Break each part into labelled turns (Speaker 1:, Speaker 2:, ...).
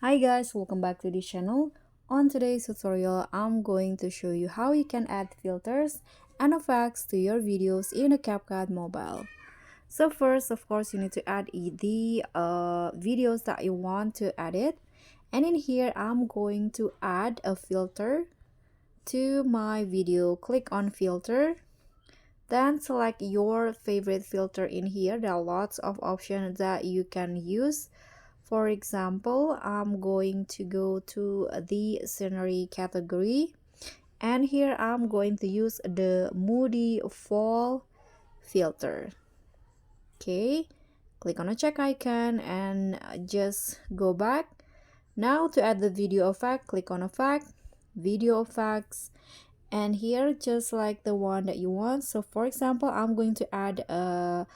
Speaker 1: Hi guys, welcome back to the channel. On today's tutorial, I'm going to show you how you can add filters and effects to your videos in a CapCut Mobile. So first, of course, you need to add the videos that you want to edit. And in here, I'm going to add a filter to my video. Click on filter. Then select your favorite filter in here. There are lots of options that you can use. For example, I'm going to go to the scenery category, and here I'm going to use the Moody Fall filter. Okay, click on the check icon and just go back. Now to add the video effect, click on effect, video effects, and here just like the one that you want. So for example, I'm going to add a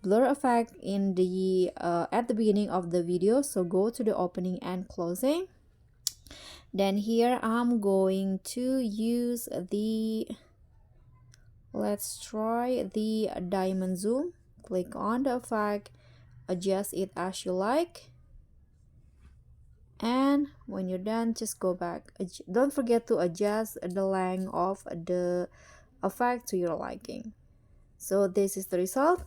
Speaker 1: blur effect in the at the beginning of the video. So go to the opening and closing. Then here I'm going to use the, let's try the diamond zoom. Click on the effect, adjust it as you like, and when you're done, just go back. Don't forget to adjust the length of the effect to your liking. So this is the result.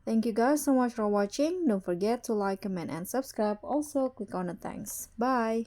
Speaker 1: Thank you guys so much for watching. Don't forget to like, comment, and subscribe. Also click on the thanks. Bye.